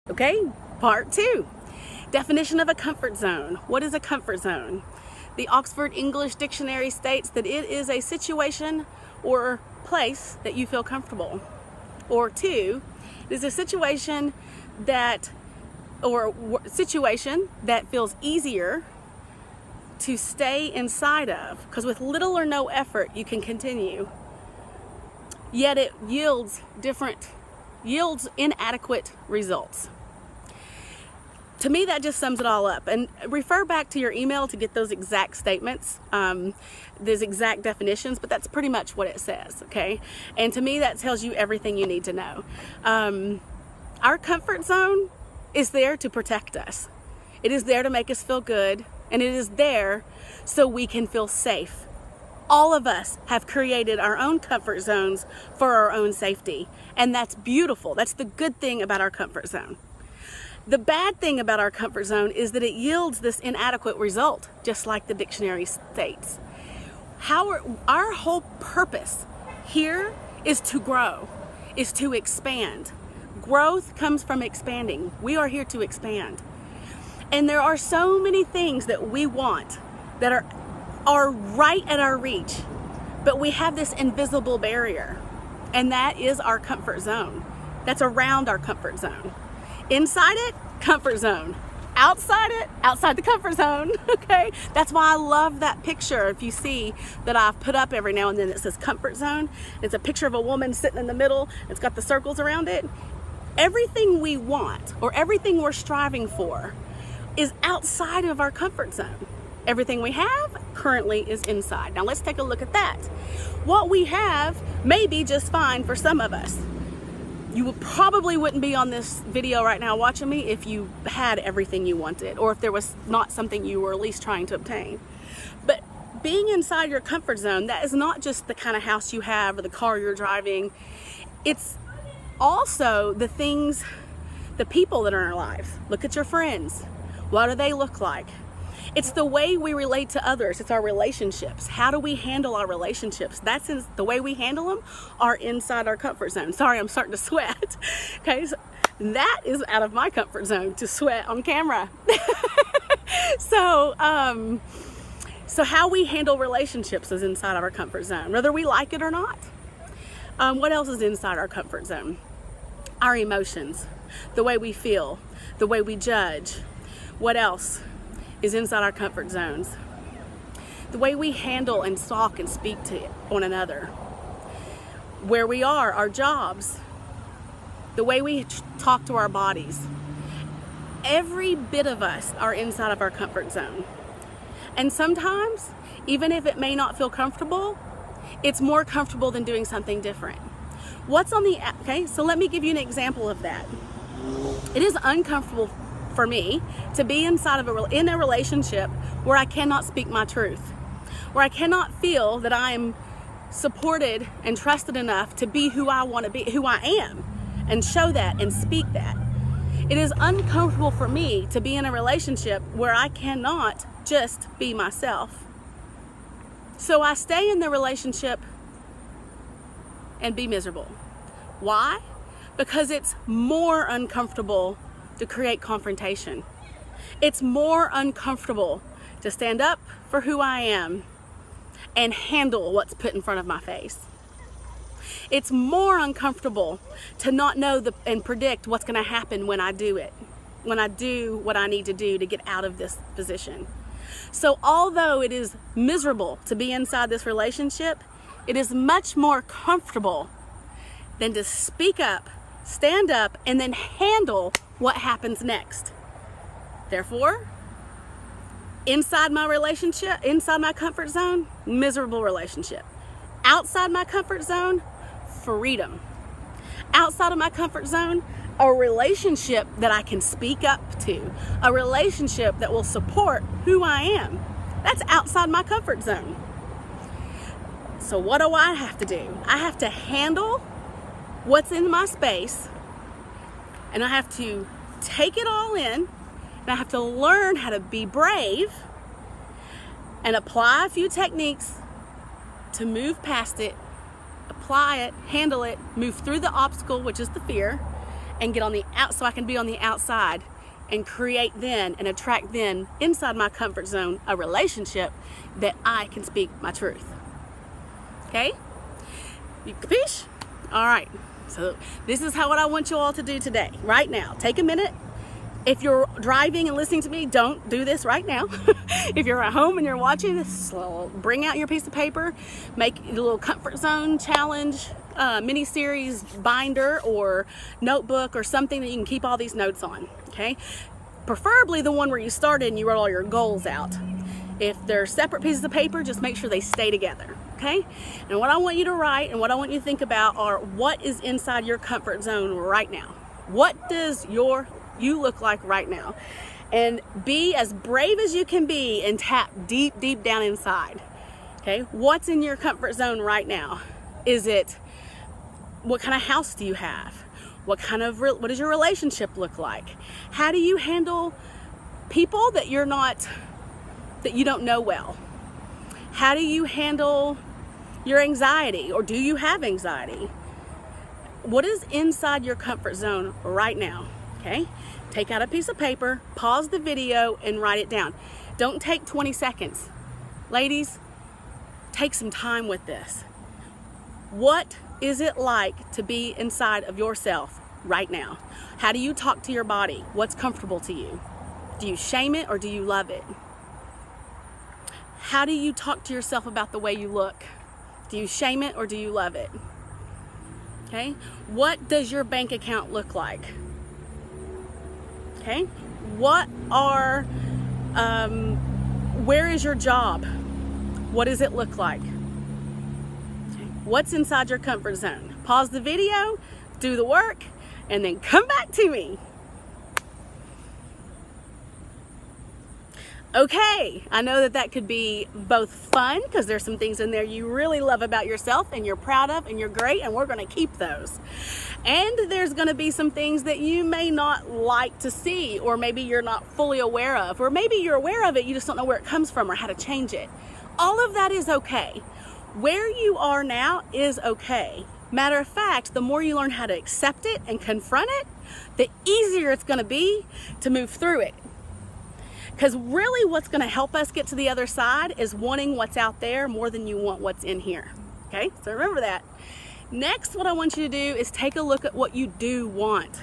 Okay, part 2. Definition of a comfort zone. What is a comfort zone? The Oxford English Dictionary states that it is a situation or place that you feel comfortable. Or 2, it is a situation that feels easier to stay inside of, because with little or no effort you can continue, yet it yields inadequate results. To me, that just sums it all up. And refer back to your email to get those exact statements, those exact definitions, but that's pretty much what it says, okay? And to me, that tells you everything you need to know. Our comfort zone is there to protect us. It is there to make us feel good, and it is there so we can feel safe. All of us have created our own comfort zones for our own safety, and that's beautiful. That's the good thing about our comfort zone. The bad thing about our comfort zone is that it yields this inadequate result, just like the dictionary states. Our whole purpose here is to grow, is to expand. Growth comes from expanding. We are here to expand. And there are so many things that we want that are right at our reach, but we have this invisible barrier, and that is our comfort zone. That's around our comfort zone. Inside it, comfort zone. Outside it, outside the comfort zone, okay? That's why I love that picture. If you see that I've put up every now and then, it says comfort zone. It's a picture of a woman sitting in the middle. It's got the circles around it. Everything we want, or everything we're striving for, is outside of our comfort zone. Everything we have currently is inside. Now let's take a look at that. What we have may be just fine for some of us. You probably wouldn't be on this video right now watching me if you had everything you wanted, or if there was not something you were at least trying to obtain. But being inside your comfort zone, that is not just the kind of house you have or the car you're driving. It's also the things, the people that are in our lives. Look at your friends. What do they look like? It's the way we relate to others. It's our relationships. How do we handle our relationships? The way we handle them are inside our comfort zone. Sorry, I'm starting to sweat. Okay, so that is out of my comfort zone, to sweat on camera. So how we handle relationships is inside of our comfort zone, whether we like it or not. What else is inside our comfort zone? Our emotions, the way we feel, the way we judge. What else is inside our comfort zones? The way we handle and talk and speak to one another. Where we are, our jobs. The way we talk to our bodies. Every bit of us are inside of our comfort zone. And sometimes, even if it may not feel comfortable, it's more comfortable than doing something different. Okay, so let me give you an example of that. It is uncomfortable for me to be inside of in a relationship where I cannot speak my truth, where I cannot feel that I am supported and trusted enough to be who I want to be, who I am, and show that and speak that. It is uncomfortable for me to be in a relationship where I cannot just be myself. So I stay in the relationship and be miserable. Why? Because it's more uncomfortable to create confrontation. It's more uncomfortable to stand up for who I am and handle what's put in front of my face. It's more uncomfortable to not know and predict what's going to happen when I do it, when I do what I need to do to get out of this position. So although it is miserable to be inside this relationship, it is much more comfortable than to speak up, stand up, and then handle what happens next. Therefore, inside my relationship, inside my comfort zone, miserable relationship. Outside my comfort zone, freedom. Outside of my comfort zone, a relationship that I can speak up to, a relationship that will support who I am. That's outside my comfort zone. So what do I have to do? I have to handle what's in my space, and I have to take it all in, and I have to learn how to be brave and apply a few techniques to move past it, apply it, handle it, move through the obstacle, which is the fear, and get on the out, so I can be on the outside and create then and attract then inside my comfort zone a relationship that I can speak my truth. Okay? You capiche? All right. So this is what I want you all to do today, right now. Take a minute. If you're driving and listening to me, don't do this right now. If you're at home and you're watching this, bring out your piece of paper, make a little comfort zone challenge, mini-series binder or notebook or something that you can keep all these notes on, okay? Preferably the one where you started and you wrote all your goals out. If they're separate pieces of paper, just make sure they stay together, okay? And what I want you to write and what I want you to think about are what is inside your comfort zone right now. What does you look like right now? And be as brave as you can be and tap deep, deep down inside. Okay, what's in your comfort zone right now? Is it, what kind of house do you have? What does your relationship look like? How do you handle people that you don't know well? How do you handle your anxiety, or do you have anxiety? What is inside your comfort zone right now? Okay, take out a piece of paper, pause the video, and write it down. Don't take 20 seconds. Ladies, take some time with this. What is it like to be inside of yourself right now? How do you talk to your body? What's comfortable to you? Do you shame it or do you love it? How do you talk to yourself about the way you look? Do you shame it or do you love it? Okay, what does your bank account look like? Okay, where is your job? What does it look like? Okay. What's inside your comfort zone? Pause the video, do the work, and then come back to me. Okay, I know that could be both fun because there's some things in there you really love about yourself and you're proud of and you're great, and we're going to keep those. And there's going to be some things that you may not like to see, or maybe you're not fully aware of, or maybe you're aware of it, you just don't know where it comes from or how to change it. All of that is okay. Where you are now is okay. Matter of fact, the more you learn how to accept it and confront it, the easier it's going to be to move through it. Because really what's going to help us get to the other side is wanting what's out there more than you want what's in here. Okay, so remember that. Next, what I want you to do is take a look at what you do want.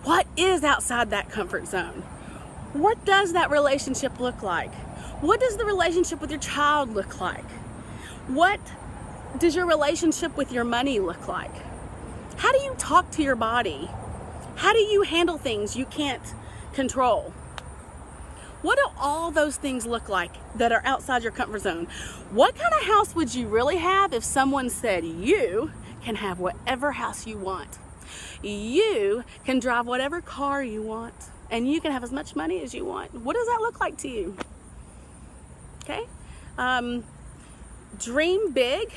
What is outside that comfort zone? What does that relationship look like? What does the relationship with your child look like? What does your relationship with your money look like? How do you talk to your body? How do you handle things you can't control? What do all those things look like that are outside your comfort zone? What kind of house would you really have if someone said you can have whatever house you want? You can drive whatever car you want, and you can have as much money as you want. What does that look like to you? Okay? Dream big,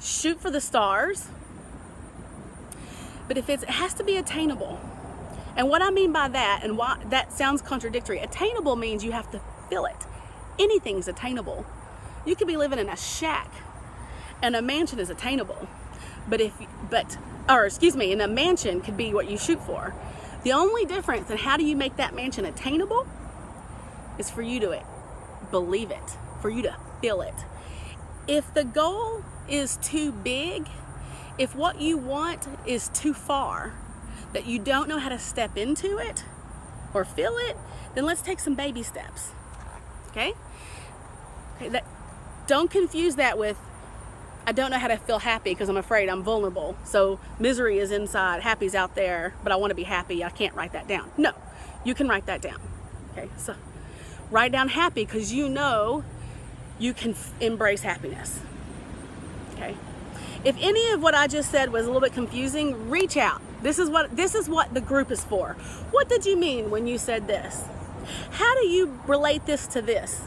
shoot for the stars, but it has to be attainable. And what I mean by that, and why that sounds contradictory, attainable means you have to feel it. Anything's attainable. You could be living in a shack, and a mansion is attainable. And a mansion could be what you shoot for. The only difference in how do you make that mansion attainable is for you to believe it, for you to feel it. If the goal is too big, if what you want is too far, that you don't know how to step into it or feel it, then let's take some baby steps. Okay? Don't confuse that with, I don't know how to feel happy because I'm afraid I'm vulnerable. So misery is inside, happy's out there, but I want to be happy. I can't write that down. No, you can write that down. Okay? So write down happy because you know you can embrace happiness. Okay? If any of what I just said was a little bit confusing, reach out. This is what the group is for. What did you mean when you said this? How do you relate this to this?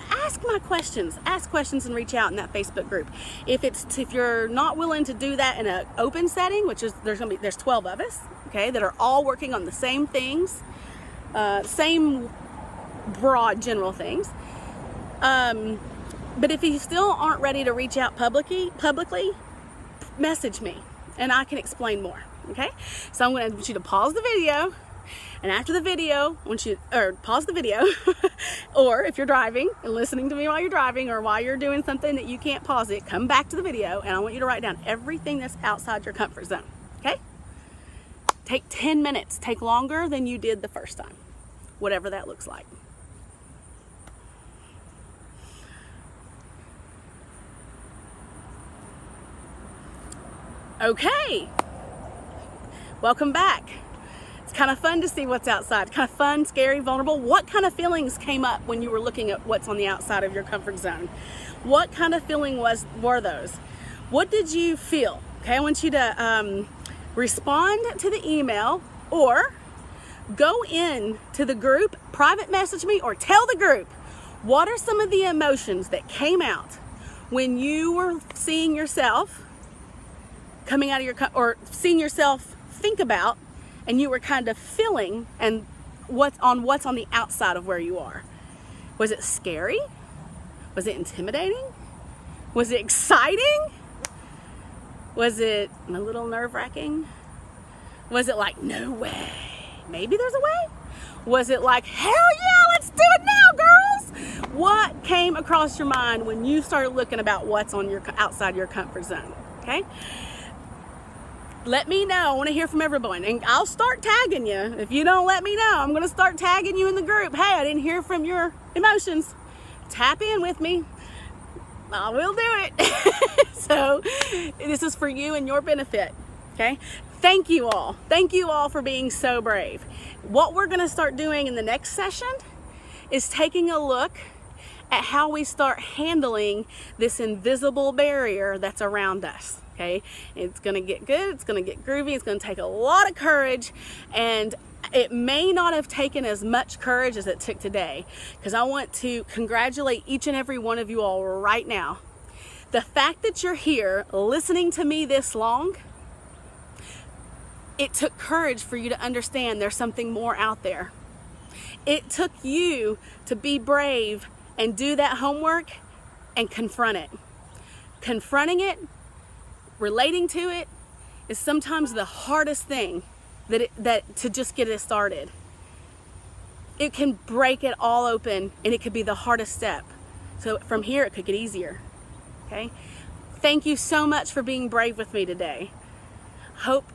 Ask my questions. Ask questions and reach out in that Facebook group. If you're not willing to do that in an open setting, which is there's 12 of us, okay, that are all working on the same things, same broad general things. But if you still aren't ready to reach out publicly, message me and I can explain more. Okay, so I'm going to want you to pause the video, and after the video, pause the video, or if you're driving and listening to me while you're driving, or while you're doing something that you can't pause it, come back to the video, and I want you to write down everything that's outside your comfort zone. Okay? Take 10 minutes. Take longer than you did the first time, whatever that looks like. Okay, welcome back. It's kind of fun to see what's outside. Kind of fun, scary, vulnerable. What kind of feelings came up when you were looking at what's on the outside of your comfort zone? What kind of feeling were those? What did you feel? Okay, I want you to respond to the email, or go in to the group, private message me, or tell the group what are some of the emotions that came out when you were seeing yourself coming out of or seeing yourself think about, and you were kind of feeling, and what's on the outside of where you are. Was it scary? Was it intimidating? Was it exciting? Was it a little nerve-wracking? Was it like, no way, maybe there's a way? Was it like, hell yeah, let's do it now, girls? What came across your mind when you started looking about what's on your outside your comfort zone? Okay? Let me know. I want to hear from everyone, and I'll start tagging you. If you don't let me know, I'm going to start tagging you in the group. Hey, I didn't hear from your emotions. Tap in with me. I will do it. So this is for you and your benefit. Okay? Thank you all. Thank you all for being so brave. What we're going to start doing in the next session is taking a look at how we start handling this invisible barrier that's around us. Okay, it's going to get good, it's going to get groovy, it's going to take a lot of courage, and it may not have taken as much courage as it took today, because I want to congratulate each and every one of you all right now. The fact that you're here listening to me this long, it took courage for you to understand there's something more out there. It took you to be brave and do that homework and confront it. Confronting it, relating to it, is sometimes the hardest thing that to just get it started. It can break it all open, and it could be the hardest step. So from here, it could get easier. Okay? Thank you so much for being brave with me today.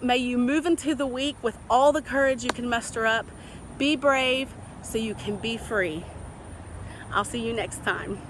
May you move into the week with all the courage you can muster up. Be brave so you can be free. I'll see you next time.